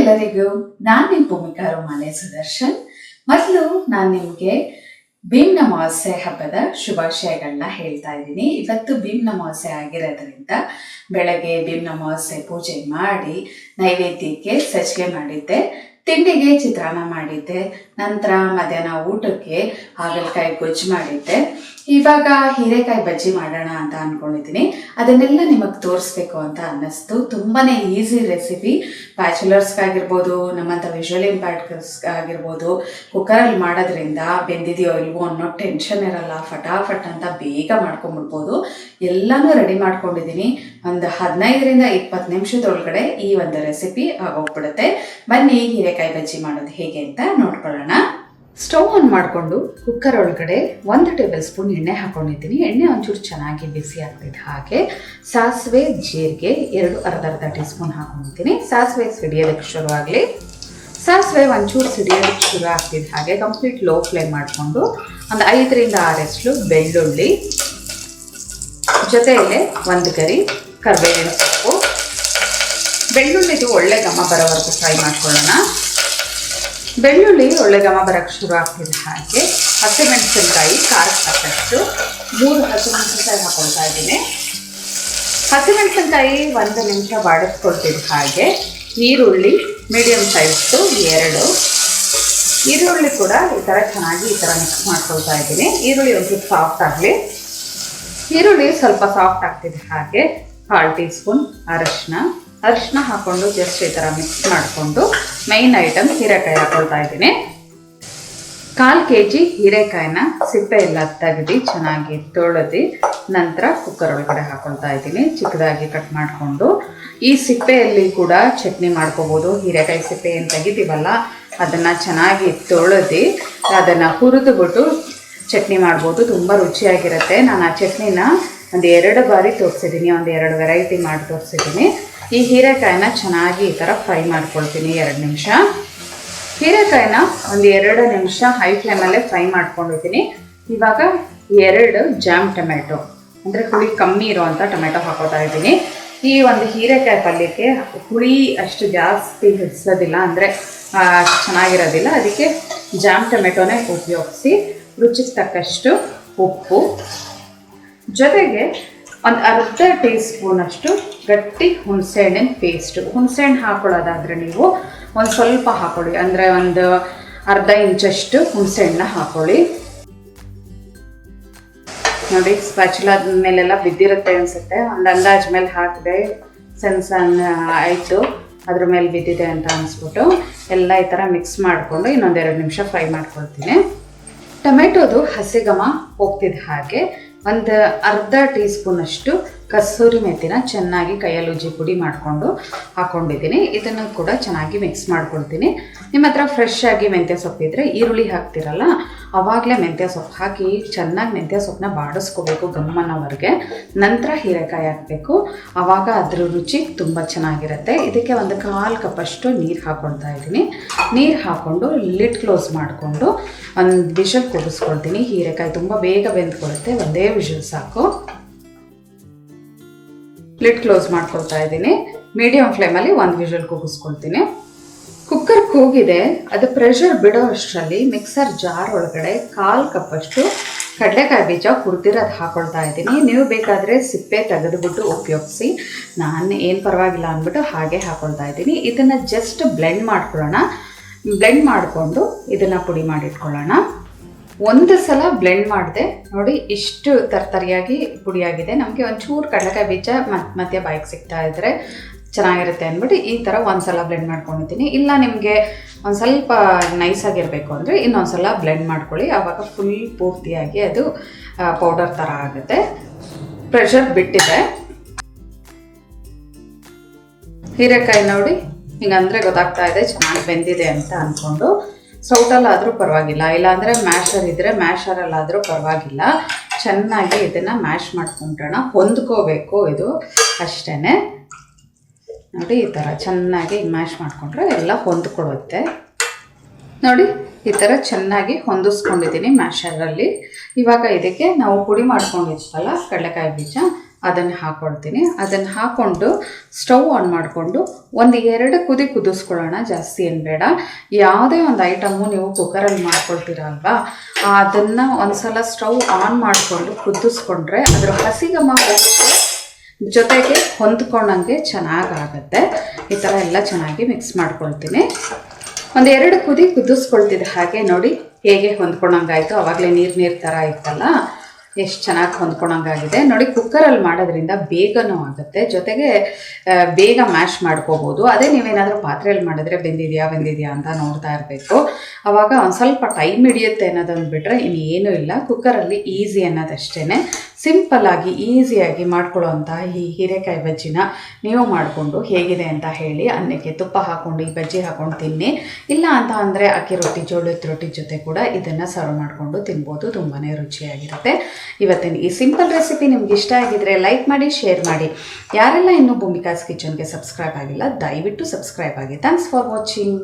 ಎಲ್ಲರಿಗೂ ನಾನು ನಿಮ್ಮ ಭೂಮಿಕಾ ರೋಮಾನೆ ಸುದರ್ಶನ್. ಮೊದಲು ನಾನು ನಿಮಗೆ ಭೀಮ್ ಅಮಾವಾಸ್ಯೆ ಹಬ್ಬದ ಶುಭಾಶಯಗಳನ್ನ ಹೇಳ್ತಾ ಇದ್ದೀನಿ. ಇವತ್ತು ಭೀಮ್ ಅಮಾವಾಸ್ಯೆ ಆಗಿರೋದ್ರಿಂದ ಬೆಳಗ್ಗೆ ಭೀಮ್ ಅಮಾವಾಸ್ಯೆ ಪೂಜೆ ಮಾಡಿ ನೈವೇದ್ಯಕ್ಕೆ ಸಜ್ಜಿಗೆ ಮಾಡಿದ್ದೆ, ತಿಂಡಿಗೆ ಚಿತ್ರಾನ್ನ ಮಾಡಿದ್ದೆ, ನಂತರ ಮಧ್ಯಾಹ್ನ ಊಟಕ್ಕೆ ಹಾಗಲಕಾಯಿ ಗೊಜ್ಜು ಮಾಡಿದ್ದೆ. ಇವಾಗ ಹೀರೆಕಾಯಿ ಬಜ್ಜಿ ಮಾಡೋಣ ಅಂತ ಅಂದ್ಕೊಂಡಿದ್ದೀನಿ. ಅದನ್ನೆಲ್ಲ ನಿಮಗೆ ತೋರಿಸ್ಬೇಕು ಅಂತ ಅನ್ನಿಸ್ತು. ತುಂಬಾ ಈಸಿ ರೆಸಿಪಿ, ಬ್ಯಾಚುಲರ್ಸ್ಗಾಗಿರ್ಬೋದು, ನಮ್ಮಂಥ ವಿಜುವಲ್ ಇಂಪ್ಯಾಕ್ಟ್ಸ್ಗಾಗಿರ್ಬೋದು. ಕುಕ್ಕರಲ್ಲಿ ಮಾಡೋದ್ರಿಂದ ಬೆಂದಿದೆಯೋ ಇಲ್ವೋ ಅನ್ನೋ ಟೆನ್ಷನ್ ಇರಲ್ಲ, ಫಟಾಫಟ್ ಅಂತ ಬೇಗ ಮಾಡ್ಕೊಂಡ್ಬಿಡ್ಬೋದು. ಎಲ್ಲನೂ ರೆಡಿ ಮಾಡ್ಕೊಂಡಿದ್ದೀನಿ. ಒಂದು 15ರಿಂದ 20 ನಿಮಿಷದೊಳಗಡೆ ಈ ಒಂದು ರೆಸಿಪಿ ಆಗೋಗ್ಬಿಡುತ್ತೆ. ಬನ್ನಿ ಹೀರೆಕಾಯಿ ಬಜ್ಜಿ ಮಾಡೋದು ಹೇಗೆ ಅಂತ ನೋಡ್ಕೊಳ್ಳೋಣ. ಸ್ಟವ್ ಆನ್ ಮಾಡಿಕೊಂಡು ಕುಕ್ಕರ್ ಒಳಗಡೆ 1 ಟೇಬಲ್ ಸ್ಪೂನ್ ಎಣ್ಣೆ ಹಾಕೊಂಡಿದ್ದೀನಿ. ಎಣ್ಣೆ ಒಂಚೂರು ಚೆನ್ನಾಗಿ ಬಿಸಿ ಆಗ್ತಿದ್ದ ಹಾಗೆ ಸಾಸಿವೆ, ಜೀರಿಗೆ 2 ಅರ್ಧ ಟೀ ಸ್ಪೂನ್ ಹಾಕೊಂಡಿದ್ದೀನಿ. ಸಾಸಿವೆ ಸಿಡಿಯೋದಕ್ಕೆ ಶುರುವಾಗಲಿ. ಸಾಸಿವೆ ಒಂಚೂರು ಸಿಡಿಯೋದಕ್ಕೆ ಶುರು ಆಗ್ತಿದ್ದ ಹಾಗೆ ಕಂಪ್ಲೀಟ್ ಲೋ ಫ್ಲೇಮ್ ಮಾಡಿಕೊಂಡು ಒಂದು 5ರಿಂದ 6 ಬೆಳ್ಳುಳ್ಳಿ, ಜೊತೆಯಲ್ಲೇ 1 ಗರಿ ಕರಿಬೇವಿನ ಸೊಪ್ಪು. ಬೆಳ್ಳುಳ್ಳಿದು ಒಳ್ಳೆ ಘಮ ಬರೋವರೆಗೂ ಫ್ರೈ ಮಾಡ್ಕೊಳ್ಳೋಣ. ಬೆಳ್ಳುಳ್ಳಿ ಒಳ್ಳೆ ಘಮ ಬರೋಕ್ಕೆ ಶುರು ಆಗ್ತಿದೆ ಹಾಗೆ ಹಸಿಮೆಣಸಿನ್ಕಾಯಿ ಖಾರಕ್ಕೆ ತಕ್ಕಷ್ಟು 3 ಹಸಿಮೆಣಸಿನ್ಕಾಯಿ ಹಾಕೊಳ್ತಾ ಇದ್ದೀನಿ. ಹಸಿಮೆಣಸಿನ್ಕಾಯಿ 1 ನಿಮಿಷ ಬಾಡಿಸ್ಕೊಳ್ತಿದ್ದ ಹಾಗೆ ಈರುಳ್ಳಿ ಮೀಡಿಯಮ್ ಸೈಜ್ದು 2. ಈರುಳ್ಳಿ ಕೂಡ ಈ ಥರ ಚೆನ್ನಾಗಿ ಮಿಕ್ಸ್ ಮಾಡ್ಕೊಳ್ತಾ ಇದ್ದೀನಿ. ಈರುಳ್ಳಿ ಒಂಚೂರು ಸಾಫ್ಟ್ ಆಗಲಿ. ಈರುಳ್ಳಿ ಸ್ವಲ್ಪ ಸಾಫ್ಟ್ ಆಗ್ತಿದ್ದ ಹಾಗೆ 1/2 ಟೀ ಸ್ಪೂನ್ ಅರಿಶಿನ ಹಾಕ್ಕೊಂಡು ಜಸ್ಟ್ ಈ ಥರ ಮಿಕ್ಸ್ ಮಾಡಿಕೊಂಡು ಮೈನ್ ಐಟಮ್ ಹೀರೆಕಾಯಿ ಹಾಕೊಳ್ತಾ ಇದ್ದೀನಿ. 1/4 kg ಹೀರೆಕಾಯಿನ ಸಿಪ್ಪೆ ಎಲ್ಲ ತೆಗೆದು ಚೆನ್ನಾಗಿ ತೊಳೆದು ನಂತರ ಕುಕ್ಕರ್ ಒಳಗಡೆ ಹಾಕೊಳ್ತಾ ಇದ್ದೀನಿ. ಚಿಕ್ಕದಾಗಿ ಕಟ್ ಮಾಡಿಕೊಂಡು ಈ ಸಿಪ್ಪೆಯಲ್ಲಿ ಕೂಡ ಚಟ್ನಿ ಮಾಡ್ಕೋಬೋದು. ಹೀರೆಕಾಯಿ ಸಿಪ್ಪೆ ಏನು ತೆಗಿತೀವಲ್ಲ ಅದನ್ನು ಚೆನ್ನಾಗಿ ತೊಳೆದು ಅದನ್ನು ಹುರಿದುಬಿಟ್ಟು ಚಟ್ನಿ ಮಾಡ್ಬೋದು. ತುಂಬ ರುಚಿಯಾಗಿರುತ್ತೆ. ನಾನು ಆ ಚಟ್ನಿನ ಒಂದು 2 ಬಾರಿ ತೋರಿಸಿದ್ದೀನಿ, ಒಂದು 2 ವೆರೈಟಿ ಮಾಡಿ ತೋರಿಸಿದ್ದೀನಿ. ಈ ಹೀರೆಕಾಯಿನ ಚೆನ್ನಾಗಿ ಈ ಥರ ಫ್ರೈ ಮಾಡ್ಕೊಳ್ತೀನಿ 2 ನಿಮಿಷ. ಹೀರೆಕಾಯಿನ ಒಂದು 2 ನಿಮಿಷ ಹೈ ಫ್ಲೇಮಲ್ಲೇ ಫ್ರೈ ಮಾಡ್ಕೊಂಡಿದ್ದೀನಿ. ಇವಾಗ 2 ಜಾಮ್ ಟೊಮೆಟೊ, ಅಂದರೆ ಹುಳಿ ಕಮ್ಮಿ ಇರೋವಂಥ ಟೊಮೆಟೊ ಹಾಕೋತಾ ಇದ್ದೀನಿ. ಈ ಒಂದು ಹೀರೆಕಾಯಿ ಪಲ್ಯಕ್ಕೆ ಹುಳಿ ಅಷ್ಟು ಜಾಸ್ತಿ ಹಿಡಿಸೋದಿಲ್ಲ, ಅಂದರೆ ಚೆನ್ನಾಗಿರೋದಿಲ್ಲ. ಅದಕ್ಕೆ ಜಾಮ್ ಟೊಮೆಟೊನೇ ಉಪಯೋಗಿಸಿ ರುಚಿಗೆ ತಕ್ಕಷ್ಟು ಉಪ್ಪು, ಜೊತೆಗೆ ಒಂದು ಅರ್ಧ ಟೀ ಸ್ಪೂನಷ್ಟು ಗಟ್ಟಿ ಹುಣಸೆಹಣ್ಣಿನ ಪೇಸ್ಟು. ಹುಣಸೆಹಣ್ಣು ಹಾಕೊಳ್ಳೋದಾದರೆ ನೀವು ಒಂದು ಸ್ವಲ್ಪ ಹಾಕೊಳ್ಳಿ, ಅಂದರೆ ಒಂದು ಅರ್ಧ ಇಂಚಷ್ಟು ಹುಣಸೆಹಣ್ಣನ್ನ ಹಾಕೊಳ್ಳಿ. ನೋಡಿ, ಸ್ಪ್ಯಾಚುಲಾ ಮೇಲೆಲ್ಲ ಬಿದ್ದಿರುತ್ತೆ ಅನಿಸುತ್ತೆ. ಒಂದು ಅಂದಾಜು ಮೇಲೆ ಹಾಕಿದೆ, ಸಣ್ಣ ಆಯಿತು, ಅದ್ರ ಮೇಲೆ ಬಿದ್ದಿದೆ ಅಂತ ಅನಿಸ್ಬಿಟ್ಟು ಎಲ್ಲ ಈ ಥರ ಮಿಕ್ಸ್ ಮಾಡಿಕೊಂಡು ಇನ್ನೊಂದು 2 ನಿಮಿಷ ಫ್ರೈ ಮಾಡ್ಕೊಳ್ತೀನಿ. ಟೊಮೆಟೊದು ಹಸಿ ಘಮ ಹೋಗ್ತಿದ್ದ ಹಾಗೆ ಒಂದು ಅರ್ಧ ಟೀ ಸ್ಪೂನಷ್ಟು ಕಸೂರಿ ಮೆಥಿನ ಚೆನ್ನಾಗಿ ಕೈಯಲ್ಲಿ ಉಜ್ಜಿ ಪುಡಿ ಮಾಡಿಕೊಂಡು ಹಾಕ್ಕೊಂಡಿದ್ದೀನಿ. ಇದನ್ನು ಕೂಡ ಚೆನ್ನಾಗಿ ಮಿಕ್ಸ್ ಮಾಡ್ಕೊಳ್ತೀನಿ. ನಿಮ್ಮ ಹತ್ರ ಫ್ರೆಶ್ ಆಗಿ ಮೆಂತ್ಯ ಸೊಪ್ಪಿದ್ರೆ ಈರುಳ್ಳಿ ಹಾಕ್ತಿರಲ್ಲ ಆವಾಗಲೇ ಮೆಂತ್ಯ ಸೊಪ್ಪು ಹಾಕಿ ಚೆನ್ನಾಗಿ ಮೆಂತ್ಯ ಸೊಪ್ಪನ್ನ ಬಾಡಿಸ್ಕೋಬೇಕು ಗಮ್ಮನವರೆಗೆ. ನಂತರ ಹೀರೆಕಾಯಿ ಹಾಕಬೇಕು, ಆವಾಗ ಅದ್ರ ರುಚಿ ತುಂಬ ಚೆನ್ನಾಗಿರುತ್ತೆ. ಇದಕ್ಕೆ ಒಂದು 1/4 ಕಪ್ಪಷ್ಟು ನೀರು ಹಾಕ್ಕೊಳ್ತಾ ಇದ್ದೀನಿ. ನೀರು ಹಾಕ್ಕೊಂಡು ಲಿಡ್ ಕ್ಲೋಸ್ ಮಾಡಿಕೊಂಡು ಒಂದು ವಿಷಲ್ ಕೂಗಿಸ್ಕೊಳ್ತೀನಿ. ಹೀರೆಕಾಯಿ ತುಂಬ ಬೇಗ ಬೆಂದ್ಕೊಳುತ್ತೆ, ಒಂದೇ ವಿಷಲ್ ಸಾಕು. ಲಿಡ್ ಕ್ಲೋಸ್ ಮಾಡ್ಕೊಳ್ತಾ ಇದ್ದೀನಿ. ಮೀಡಿಯಂ ಫ್ಲೇಮಲ್ಲಿ 1 ವಿಷಲ್ ಕೂಗಿಸ್ಕೊಳ್ತೀನಿ. ಕುಕ್ಕರ್ ಕೂಗಿದೆ, ಅದು ಪ್ರೆಷರ್ ಬಿಡೋ ಅಷ್ಟರಲ್ಲಿ ಮಿಕ್ಸರ್ ಜಾರ್ ಒಳಗಡೆ 1/4 ಕಪ್ಪಷ್ಟು ಕಡಲೆಕಾಯಿ ಬೀಜ ಹುರಿದಿರೋದು ಹಾಕೊಳ್ತಾ ಇದ್ದೀನಿ. ನೀವು ಬೇಕಾದರೆ ಸಿಪ್ಪೆ ತೆಗೆದುಬಿಟ್ಟು ಉಪಯೋಗಿಸಿ, ನಾನು ಏನು ಪರವಾಗಿಲ್ಲ ಅಂದ್ಬಿಟ್ಟು ಹಾಗೆ ಹಾಕೊಳ್ತಾ ಇದ್ದೀನಿ. ಇದನ್ನು ಜಸ್ಟ್ ಬ್ಲೆಂಡ್ ಮಾಡ್ಕೊಳ್ಳೋಣ. ಬ್ಲೆಂಡ್ ಮಾಡಿಕೊಂಡು ಇದನ್ನು ಪುಡಿ ಮಾಡಿಟ್ಕೊಳ್ಳೋಣ. ಒಂದು ಸಲ ಬ್ಲೆಂಡ್ ಮಾಡಿದೆ ನೋಡಿ, ಇಷ್ಟು ತರ್ತರಿಯಾಗಿ ಪುಡಿಯಾಗಿದೆ. ನಮಗೆ ಒಂಚೂರು ಕಡಲೆಕಾಯಿ ಬೀಜ ಮತ್ತೆ ಬಾಯಿಗೆ ಸಿಗ್ತಾ ಇದ್ದರೆ ಚೆನ್ನಾಗಿರುತ್ತೆ ಅಂದ್ಬಿಟ್ಟು ಈ ಥರ ಒಂದು ಸಲ ಬ್ಲೆಂಡ್ ಮಾಡ್ಕೊಂಡಿದ್ದೀನಿ. ಇಲ್ಲ ನಿಮಗೆ ಒಂದು ಸ್ವಲ್ಪ ನೈಸಾಗಿರಬೇಕು ಅಂದರೆ ಇನ್ನೊಂದು ಸಲ ಬ್ಲೆಂಡ್ ಮಾಡ್ಕೊಳ್ಳಿ, ಆವಾಗ ಫುಲ್ ಪೂರ್ತಿಯಾಗಿ ಅದು ಪೌಡರ್ ಥರ ಆಗುತ್ತೆ. ಪ್ರೆಷರ್ ಬಿಟ್ಟಿದೆ. ಹೀರೆಕಾಯಿ ನೋಡಿ ಹಿಂಗಂದರೆ ಗೊತ್ತಾಗ್ತಾ ಇದೆ ಚೆನ್ನಾಗಿ ಬೆಂದಿದೆ ಅಂತ ಅಂದ್ಕೊಂಡು. ಸೌಟಲ್ಲಾದರೂ ಪರವಾಗಿಲ್ಲ, ಇಲ್ಲಾಂದರೆ ಮ್ಯಾಶರ್ ಇದ್ದರೆ ಮ್ಯಾಶರಲ್ಲಾದರೂ ಪರವಾಗಿಲ್ಲ. ಚೆನ್ನಾಗಿ ಇದನ್ನು ಮ್ಯಾಶ್ ಮಾಡ್ಕೊಂಡ್ರೋಣ, ಹೊಂದ್ಕೋಬೇಕು ಇದು ಅಷ್ಟೇ. ನೋಡಿ ಈ ಥರ ಚೆನ್ನಾಗಿ ಮ್ಯಾಶ್ ಮಾಡಿಕೊಂಡ್ರೆ ಎಲ್ಲ ಹೊಂದ್ಕೊಡುತ್ತೆ. ನೋಡಿ ಈ ಥರ ಚೆನ್ನಾಗಿ ಹೊಂದಿಸ್ಕೊಂಡಿದ್ದೀನಿ ಮ್ಯಾಶರಲ್ಲಿ. ಇವಾಗ ಇದಕ್ಕೆ ನಾವು ಪುಡಿ ಮಾಡ್ಕೊಂಡಿದ್ವಲ್ಲ ಕಡಲೆಕಾಯಿ ಬೀಜ ಅದನ್ನು ಹಾಕ್ಕೊಳ್ತೀನಿ. ಅದನ್ನು ಹಾಕ್ಕೊಂಡು ಸ್ಟವ್ ಆನ್ ಮಾಡಿಕೊಂಡು 1-2 ಕುದಿ ಕುದಿಸ್ಕೊಳ್ಳೋಣ, ಜಾಸ್ತಿ ಏನು ಬೇಡ. ಯಾವುದೇ ಒಂದು ಐಟಮು ನೀವು ಕುಕ್ಕರಲ್ಲಿ ಮಾಡ್ಕೊಳ್ತೀರಲ್ವಾ, ಅದನ್ನು ಒಂದ್ಸಲ ಸ್ಟವ್ ಆನ್ ಮಾಡಿಕೊಂಡು ಕುದಿಸ್ಕೊಂಡ್ರೆ ಅದರ ಹಸಿಗಮ ಹೋಗುತ್ತೆ, ಜೊತೆಗೆ ಹೊಂದ್ಕೊಂಡಂಗೆ ಚೆನ್ನಾಗಾಗತ್ತೆ. ಈ ಥರ ಎಲ್ಲ ಚೆನ್ನಾಗಿ ಮಿಕ್ಸ್ ಮಾಡ್ಕೊಳ್ತೀನಿ. 1-2 ಕುದಿ ಕುದಿಸ್ಕೊಳ್ತಿದ್ದೆ ಹಾಗೆ ನೋಡಿ ಹೇಗೆ ಹೊಂದ್ಕೊಂಡಂಗಾಯಿತು. ಆವಾಗಲೇ ನೀರು ಥರ ಇತ್ತಲ್ಲ, ಎಷ್ಟು ಚೆನ್ನಾಗಿ ಹೊಂದ್ಕೊಂಡಂಗಾಗಿದೆ ನೋಡಿ. ಕುಕ್ಕರಲ್ಲಿ ಮಾಡೋದ್ರಿಂದ ಬೇಗನೂ ಆಗುತ್ತೆ, ಜೊತೆಗೆ ಬೇಗ ಮ್ಯಾಶ್ ಮಾಡ್ಕೋಬೋದು. ಅದೇ ನೀವೇನಾದರೂ ಪಾತ್ರೆಯಲ್ಲಿ ಮಾಡಿದ್ರೆ ಬೆಂದಿದೆಯಾ ಅಂತ ನೋಡ್ತಾ ಇರಬೇಕು. ಆವಾಗ ಒಂದು ಸ್ವಲ್ಪ ಟೈಮ್ ಹಿಡಿಯುತ್ತೆ ಅನ್ನೋದನ್ನು ಬಿಟ್ಟರೆ ಇನ್ನೇನೂ ಇಲ್ಲ. ಕುಕ್ಕರಲ್ಲಿ ಈಸಿ ಅನ್ನೋದಷ್ಟೇ. ಸಿಂಪಲ್ಲಾಗಿ ಈಸಿಯಾಗಿ ಮಾಡ್ಕೊಳ್ಳೋವಂಥ ಈ ಹೀರೆಕಾಯಿ ಬಜ್ಜಿನ ನೀವು ಮಾಡಿಕೊಂಡು ಹೇಗಿದೆ ಅಂತ ಹೇಳಿ. ಅನ್ನಕ್ಕೆ ತುಪ್ಪ ಹಾಕ್ಕೊಂಡು ಈ ಬಜ್ಜಿ ಹಾಕ್ಕೊಂಡು ತಿನ್ನಿ. ಇಲ್ಲ ಅಂತ ಅಂದರೆ ಅಕ್ಕಿ ರೊಟ್ಟಿ, ಜೋಳದ ರೊಟ್ಟಿ ಜೊತೆ ಕೂಡ ಇದನ್ನು ಸರ್ವ್ ಮಾಡಿಕೊಂಡು ತಿನ್ಬೋದು. ತುಂಬಾ ರುಚಿಯಾಗಿರುತ್ತೆ. ಇವತ್ತಿನ ಈ ಸಿಂಪಲ್ ರೆಸಿಪಿ ನಿಮ್ಗೆ ಇಷ್ಟ ಆಗಿದ್ರೆ ಲೈಕ್ ಮಾಡಿ, ಶೇರ್ ಮಾಡಿ. ಯಾರೆಲ್ಲ ಇನ್ನೂ ಭೂಮಿಕಾಸ್ ಕಿಚನ್ಗೆ ಸಬ್ಸ್ಕ್ರೈಬ್ ಆಗಿಲ್ಲ ದಯವಿಟ್ಟು ಸಬ್ಸ್ಕ್ರೈಬ್ ಆಗಿ. Thanks for watching.